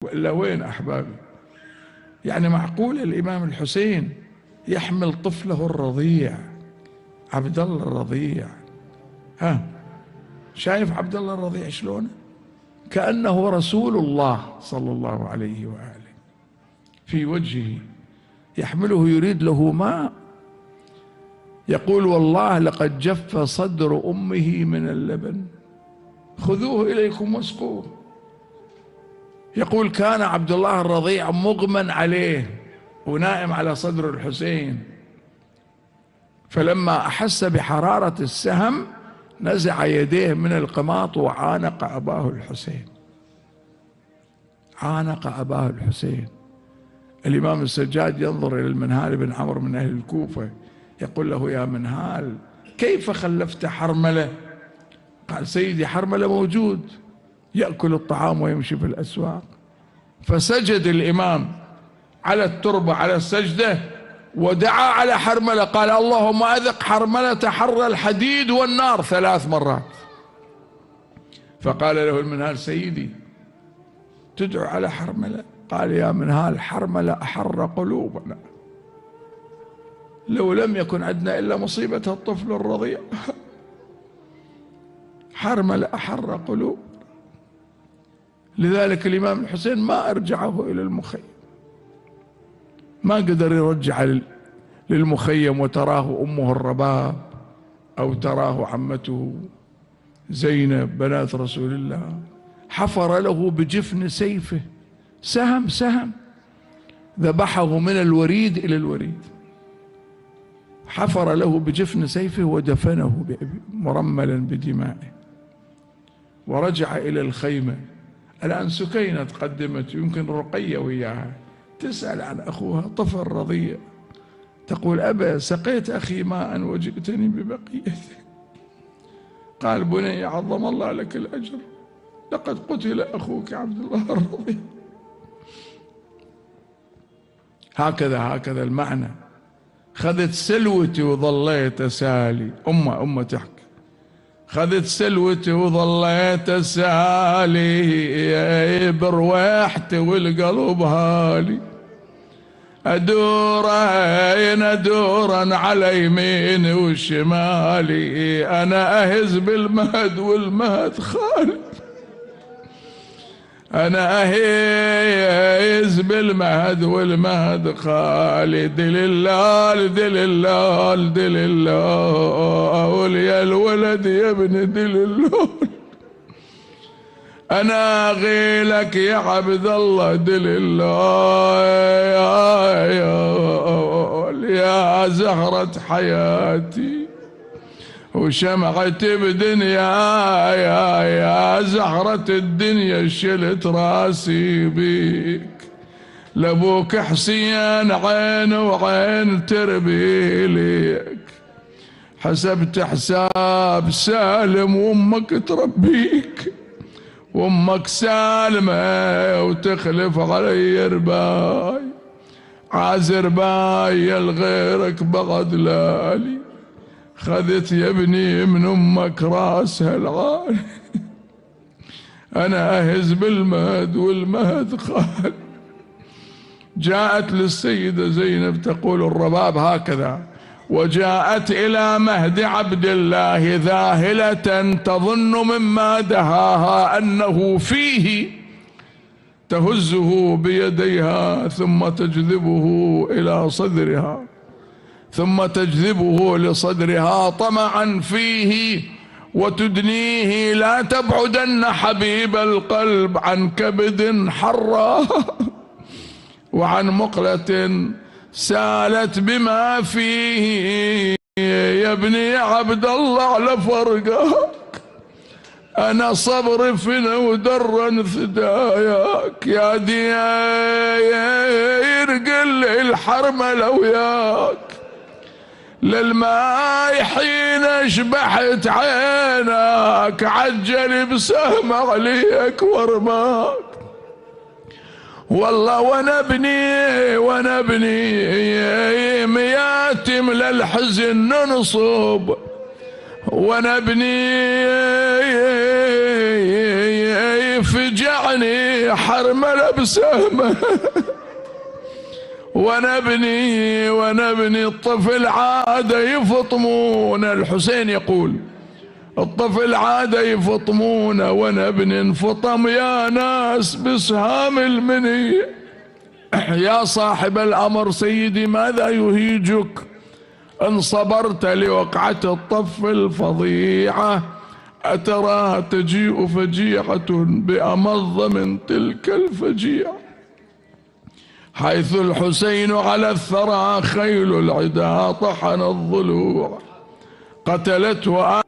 وإلا وين أحبابي؟ يعني معقول الإمام الحسين يحمل طفله الرضيع عبد الله الرضيع؟ شايف عبد الله الرضيع شلون؟ كأنه رسول الله صلى الله عليه وآله في وجهه، يحمله يريد له ماء، يقول والله لقد جف صدر أمه من اللبن، خذوه إليكم واسقوه. يقول كان عبد الله الرضيع مغمى عليه ونائم على صدر الحسين، فلما أحس بحرارة السهم نزع يديه من القماط وعانق أباه الحسين، عانق أباه الحسين. الإمام السجاد ينظر إلى المنهال بن عمرو من أهل الكوفة يقول له يا منهال كيف خلفت حرملة؟ قال سيدي حرملة موجود يأكل الطعام ويمشي في الأسواق. فسجد الإمام على التربة على السجدة ودعا على حرملة، قال اللهم أذق حرملة حر الحديد والنار 3 مرات. فقال له المنهال سيدي تدعو على حرملة؟ قال يا منهال حرملة أحر قلوبنا، لو لم يكن عندنا إلا مصيبة الطفل الرضيع، حرملة أحر قلوب. لذلك الإمام الحسين ما أرجعه إلى المخيم، ما قدر يرجع للمخيم وتراه أمه الرباب أو تراه عمته زينب بنات رسول الله. حفر له بجفن سيفه سهم ذبحه من الوريد إلى الوريد، حفر له بجفن سيفه ودفنه مرملا بدمائه، ورجع إلى الخيمة. الآن سكينة تقدمت، يمكن رقية وياها، تسأل عن أخوها طفل رضيع، تقول أبا سقيت أخي ماء وجئتني ببقيته. قال بني عظم الله لك الأجر، لقد قتل أخوك عبد الله الرضيع. هكذا المعنى. خذت سلوتي وظليت أسالي، أمة تحكي، خذت سلوتي وظليت أسالي برويحتي والقلب هالي، أدورا على يميني وشمالي، أنا أهز بالمهد والمهد خالي، أنا أهيز بالمهد والمهد خالي، دل الله يا الولد يا ابن دل الله، أنا أغيلك يا عبد الله دل الله يا زهرة حياتي وشمعت بدنيا يا زهرة الدنيا، شلت راسي بيك لابوك حسين عين وعين تربي ليك، حسبت حساب سالم وامك تربيك، وامك سالمة وتخلف علي رباي، عازر باي لغيرك بغد لالي، خذت يا ابني من امك راسها العالي، انا اهز بالمهد والمهد خال. جاءت للسيدة زينب تقول الرباب هكذا، وجاءت الى مهد عبد الله ذاهلة تظن مما دهاها انه فيه، تهزه بيديها ثم تجذبه الى صدرها، ثم تجذبه لصدرها طمعا فيه وتدنيه، لا تبعدن حبيب القلب عن كبد حرا وعن مقلة سالت بما فيه، يا ابني عبد الله على فرقك أنا صبر فينا ودرا فداياك، يا دير قل الحرملة وياك للماء حين شبحت عينك، عجل بسهم عليك ورماك، والله وانا ابني مياتم للحزن ننصب، وانا ابني فجعني حرملة بسهمه وانا ابني الطفل عاد يفطمون. الحسين يقول الطفل عاد يفطمون وانا ابني انفطم يا ناس بسهام المنية. يا صاحب الأمر سيدي ماذا يهيجك إن صبرت لوقعة الطف الفظيعة؟ أتراها تجيء فجيعة بأمض من تلك الفجيعة، حيث الحسين على الثرى خيل العدا طحن الضلوع قتلته